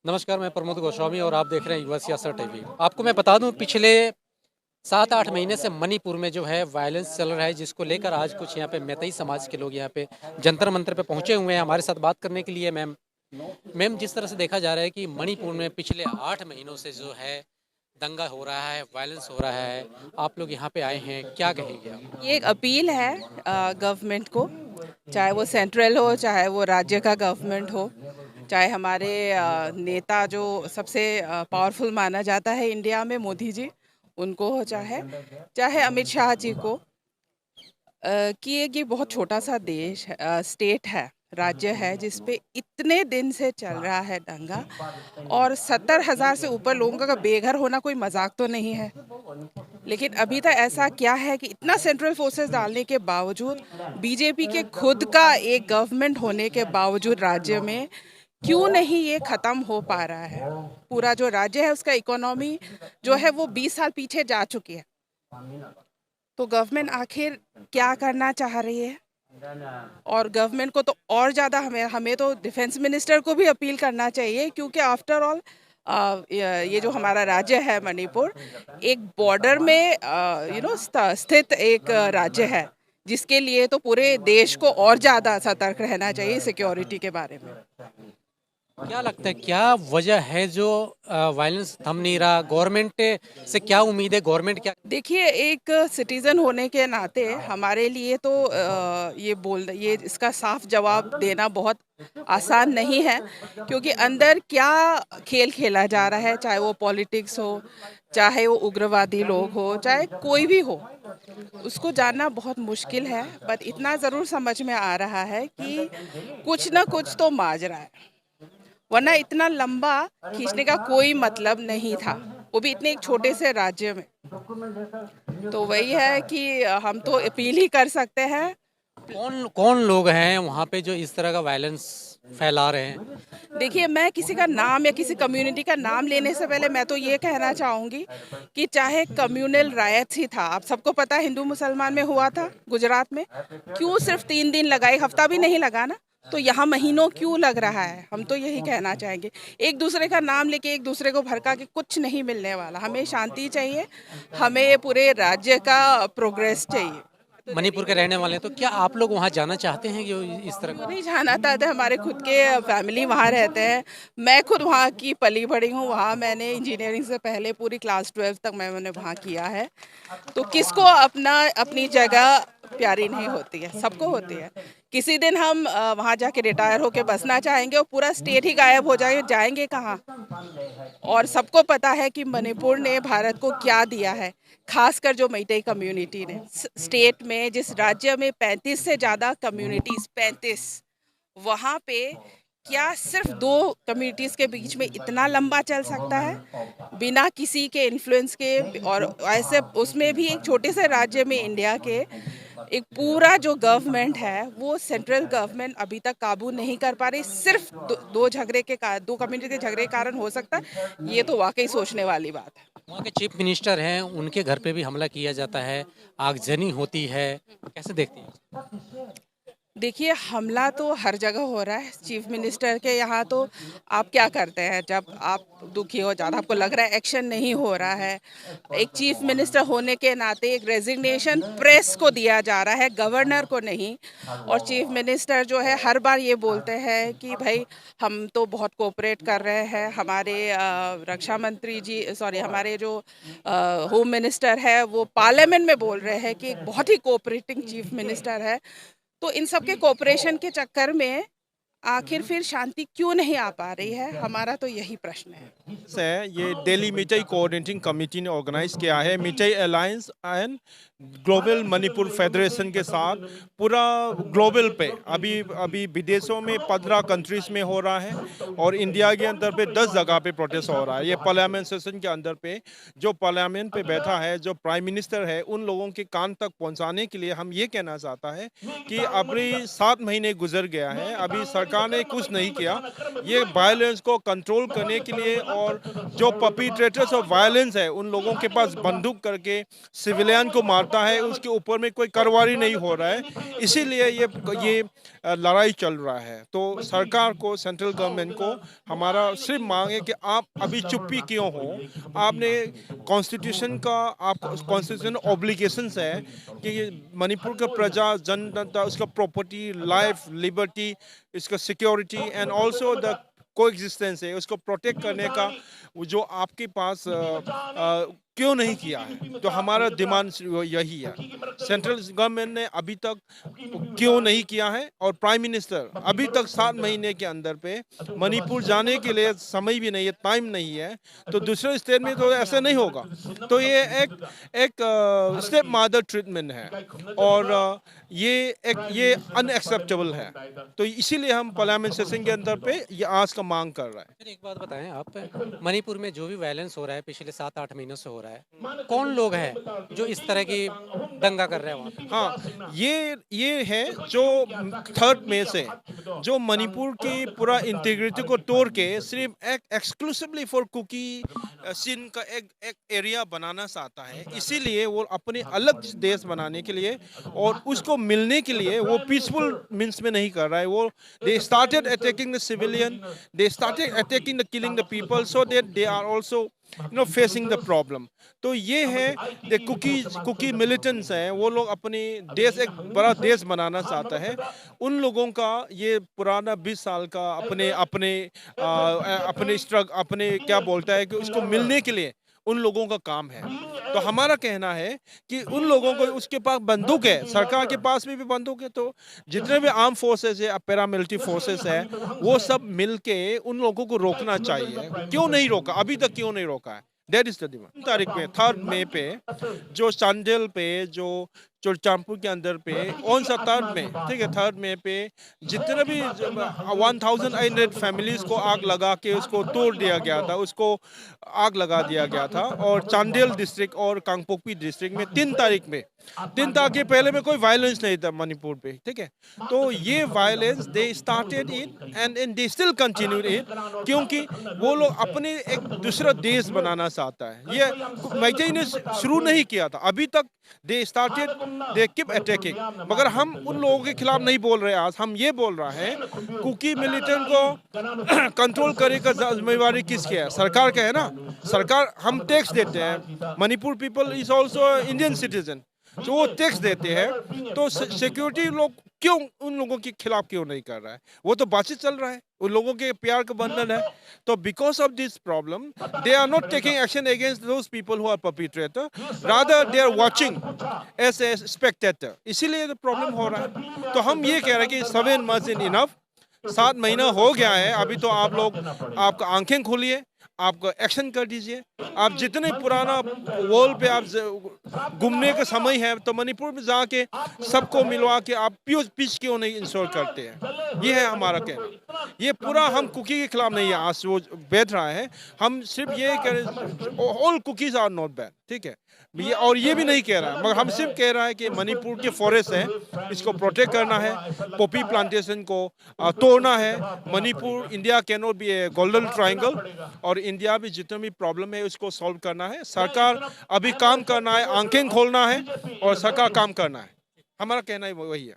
नमस्कार, मैं प्रमोद गोस्वामी और आप देख रहे हैं युवा सियासत टीवी। आपको मैं बता दूं, पिछले 7-8 महीने से मणिपुर में जो है वायलेंस चल रहा है, जिसको लेकर आज कुछ यहाँ पे मैतेई समाज के लोग यहाँ पे जंतर मंतर पे पहुंचे हुए हैं हमारे साथ बात करने के लिए। मैम, जिस तरह से देखा जा रहा है कि मणिपुर में पिछले 8 महीनों से जो है दंगा हो रहा है, वायलेंस हो रहा है, आप लोग यहाँ पे आए हैं, क्या कहेंगे आप? ये एक अपील है गवर्नमेंट को, चाहे वो सेंट्रल हो चाहे वो राज्य का गवर्नमेंट हो, चाहे हमारे नेता जो सबसे पावरफुल माना जाता है इंडिया में मोदी जी, उनको हो, चाहे चाहे अमित शाह जी को, कि ये बहुत छोटा सा देश है, स्टेट है, राज्य है, जिस पे इतने दिन से चल रहा है दंगा और 70,000 से ऊपर लोगों का बेघर होना कोई मजाक तो नहीं है। लेकिन अभी तक ऐसा क्या है कि इतना सेंट्रल फोर्सेस डालने के बावजूद, बीजेपी के खुद का एक गवर्नमेंट होने के बावजूद राज्य में क्यों नहीं ये खत्म हो पा रहा है। पूरा जो राज्य है उसका इकोनॉमी जो है वो 20 साल पीछे जा चुकी है। तो गवर्नमेंट आखिर क्या करना चाह रही है? और गवर्नमेंट को तो और ज़्यादा हमें हमें तो डिफेंस मिनिस्टर को भी अपील करना चाहिए, क्योंकि आफ्टर ऑल ये जो हमारा राज्य है मणिपुर, एक बॉर्डर में स्थित एक राज्य है, जिसके लिए तो पूरे देश को और ज़्यादा सतर्क रहना चाहिए सिक्योरिटी के बारे में। क्या लगता है, क्या वजह है जो वायलेंस थम नहीं रहा? गवर्नमेंट से क्या उम्मीद है? गवर्नमेंट क्या? देखिए, एक सिटीजन होने के नाते हमारे लिए तो ये इसका साफ जवाब देना बहुत आसान नहीं है, क्योंकि अंदर क्या खेल खेला जा रहा है, चाहे वो पॉलिटिक्स हो, चाहे वो उग्रवादी लोग हो, चाहे कोई भी हो, उसको जानना बहुत मुश्किल है। पर इतना ज़रूर समझ में आ रहा है कि कुछ ना कुछ तो माजरा है, वरना इतना लंबा खींचने का कोई मतलब नहीं था, वो भी इतने एक छोटे से राज्य में। तो वही है कि हम तो अपील ही कर सकते हैं। कौन कौन लोग हैं वहाँ पे जो इस तरह का वायलेंस फैला रहे हैं? देखिए, मैं किसी का नाम या किसी कम्युनिटी का नाम लेने से पहले मैं तो ये कहना चाहूँगी कि चाहे कम्युनल रायट्स ही था, आप सबको पता है हिंदू मुसलमान में हुआ था गुजरात में, क्यों सिर्फ 3 दिन लगा, एक हफ्ता भी नहीं लगा ना, तो यहाँ महीनों क्यों लग रहा है? हम तो यही कहना चाहेंगे। एक दूसरे का नाम लेके एक दूसरे को भड़का के कुछ नहीं मिलने वाला। हमें शांति चाहिए, हमें पूरे राज्य का प्रोग्रेस चाहिए। मणिपुर के रहने वाले हैं, तो क्या आप लोग वहाँ जाना चाहते हैं कि इस तरह क्यों का? नहीं जाना चाहते? हमारे खुद के फैमिली वहाँ रहते हैं। मैं खुद वहाँ की पली बड़ी हूँ। वहाँ मैंने इंजीनियरिंग से पहले पूरी क्लास 12 तक मैंने वहाँ किया है। तो किसको अपना अपनी जगह प्यारी नहीं होती है? सबको होती है। किसी दिन हम वहाँ जाके रिटायर होके बसना चाहेंगे और पूरा स्टेट ही गायब हो जाएगा, जाएंगे कहाँ? और सबको पता है कि मणिपुर ने भारत को क्या दिया है, खासकर जो मैतेई कम्युनिटी ने। स्टेट में, जिस राज्य में 35 से ज़्यादा कम्युनिटीज़, 35, वहाँ पे क्या सिर्फ 2 कम्युनिटीज़ के बीच में इतना लंबा चल सकता है बिना किसी के इन्फ्लुएंस के? और ऐसे उसमें भी एक छोटे से राज्य में इंडिया के एक पूरा जो गवर्नमेंट है, वो सेंट्रल गवर्नमेंट अभी तक काबू नहीं कर पा रही। सिर्फ दो कम्युनिटी के झगड़े के कारण हो सकता है, ये तो वाकई सोचने वाली बात है। वहाँ के चीफ मिनिस्टर हैं, उनके घर पे भी हमला किया जाता है, आगजनी होती है, कैसे देखती हैं? देखिए, हमला तो हर जगह हो रहा है। चीफ मिनिस्टर के यहाँ तो आप क्या करते हैं जब आप दुखी हो ज़्यादा, आपको लग रहा है एक्शन नहीं हो रहा है? एक चीफ मिनिस्टर होने के नाते एक रेजिग्नेशन प्रेस को दिया जा रहा है, गवर्नर को नहीं। और चीफ मिनिस्टर जो है हर बार ये बोलते हैं कि भाई हम तो बहुत कोऑपरेट कर रहे हैं। हमारे रक्षा मंत्री जी, सॉरी, हमारे जो होम मिनिस्टर है, वो पार्लियामेंट में बोल रहे हैं कि एक बहुत ही कोऑपरेटिंग चीफ मिनिस्टर है। तो इन सब के कोऑपरेशन के चक्कर में आखिर फिर शांति क्यों नहीं आ पा रही है? हमारा तो यही प्रश्न है। से ये दिल्ली मिठाई कोऑर्डिनेटिंग कमेटी ने ऑर्गेनाइज किया है। मिठाई alliance and global Manipur federation के साथ पूरा ग्लोबल पे अभी अभी विदेशों में 15 कंट्रीज में हो रहा है और इंडिया के अंदर पे 10 जगह पे प्रोटेस्ट हो रहा है। ये पार्लियामेंट सेशन के अंदर पे जो पार्लियामेंट पे बैठा है, जो प्राइम मिनिस्टर है, उन लोगों के कान तक पहुंचाने के लिए हम ये कहना चाहता है कि अभी 7 महीने गुजर गया है, अभी सरकार ने कुछ नहीं किया। ये वायलेंस को कंट्रोल करने के लिए और जो परपिट्रेटर्स ऑफ वायलेंस है उन लोगों के पास बंदूक करके सिविलियन को मारता है, उसके ऊपर में कोई कार्रवाई नहीं हो रहा है, इसीलिए ये लड़ाई चल रहा है। तो सरकार को, सेंट्रल गवर्नमेंट को हमारा सिर्फ मांग है कि आप अभी चुप्पी क्यों हो। आपने कॉन्स्टिट्यूशन का, आप कॉन्स्टिट्यूशन ऑब्लिगेशंस है कि ये मणिपुर का प्रजा, जनता, उसका प्रॉपर्टी, लाइफ, लिबर्टी, इसका security and also the coexistence है, उसको प्रोटेक्ट करने का जो आपके पास क्यों नहीं किया है। तो हमारा डिमांड यही है, सेंट्रल गवर्नमेंट ने अभी तक क्यों नहीं किया है और प्राइम मिनिस्टर अभी तक 7 महीने के अंदर पे मणिपुर जाने के लिए समय भी नहीं है, टाइम नहीं है, तो दूसरे स्टेट में तो ऐसा नहीं होगा। तो ये एक स्टेप मदर ट्रीटमेंट है और ये अनएक्सेप्टेबल है। तो इसीलिए हम पार्लियामेंट सेशन के अंदर पे ये आज का मांग कर रहा है। फिर एक बात बताएं आप, मणिपुर में जो भी वायलेंस हो रहा है पिछले 7-8 महीनों से हो रहा है, कौन लोग हैं जो इस तरह की दंगा कर रहे हैं वहाँ पे? हाँ, ये है जो 3 मई से जो मणिपुर की पूरा इंटीग्रिटी को तोड़ के सिर्फ एक एक्सक्लूसिवली फॉर कुकी सीन का एक एरिया बनाना चाहता है। इसीलिए वो अपने अलग देश बनाने के लिए और उसको मिलने के लिए वो पीसफुल मीन्स में नहीं कर रहा है। वो they started attacking the civilian, they started attacking the killing the people so that they are also facing the problem. तो ये है द कुकी मिलिटेंट्स हैं, वो लोग अपने देश, एक बड़ा देश बनाना चाहता है। उन लोगों का ये पुराना 20 साल का अपने क्या बोलता है कि उसको मिलने के लिए उन लोगों का काम है। तो हमारा कहना है कि उन लोगों को, उसके पास बंदूक है, सरकार के पास भी बंदूक है, तो जितने भी आर्म फोर्सेस है, पैरामिलिट्री फोर्सेस है, वो सब मिलके उन लोगों को रोकना चाहिए। क्यों नहीं रोका, अभी तक क्यों नहीं रोका है? That is the demand. तारीख में 3 मई पे जो चांडेल पे, जो चोलचामपुर के अंदर पे ऑन सा 3 मई, ठीक है, 3 मई पे जितने भी 1800 फैमिलीज को आग लगा के उसको तोड़ दिया गया था, उसको आग लगा दिया गया था। और चांडेल डिस्ट्रिक्ट और कांगपोकपी डिस्ट्रिक्ट में 3 तारीख में, 3 तारीख के पहले में कोई वायलेंस नहीं था मणिपुर पे, ठीक है। तो ये violence they started it and they still continued it, क्योंकि वो लोग अपने एक दूसरा देश बनाना चाहता है। ये मैकई ने शुरू नहीं किया था, अभी तक they started, they keep attacking. मगर हम उन लोगों के खिलाफ नहीं बोल रहे, आज हम ये बोल रहे हैं कुकी मिलिटेंट को कंट्रोल करने का जिम्मेवारी किसकी है? सरकार का है ना। सरकार, हम टैक्स देते हैं, Manipur people is also Indian citizen, जो वो टैक्स देते हैं। तो सिक्योरिटी लोग क्यों उन लोगों के खिलाफ क्यों नहीं कर रहा है? वो तो बातचीत चल रहा है, उन लोगों के प्यार का बंधन है। तो because of this problem they are not taking action against those people who are perpetrator, rather they are watching as a spectator. इसीलिए तो प्रॉब्लम हो रहा है। तो हम ये कह रहे हैं कि 7 months इज इनफ। 7 महीना हो गया है, अभी तो आप लोग, आपका आंखें खोलिए, आप एक्शन कर दीजिए। आप जितने पुराना वर्ल्ड पे आप घूमने का समय है, तो मणिपुर में जाके सबको मिलवा के आप पीस क्यों नहीं इंश्योर करते हैं? ये है हमारा कहना। ये पूरा हम कुकी के खिलाफ नहीं है, आज वो बैठ रहा है। हम सिर्फ ये कह रहे, all cookies are not bad, ठीक है। और ये भी नहीं कह रहा है, मगर हम सिर्फ कह रहा है कि मणिपुर के फॉरेस्ट है, इसको प्रोटेक्ट करना है, पॉपी प्लांटेशन को तोड़ना है। Manipur, India can not be A golden triangle, और इंडिया में जितने भी प्रॉब्लम है उसको सॉल्व करना है। सरकार अभी काम करना है, आंखें खोलना है और सरकार काम करना है। हमारा कहना ही वही है।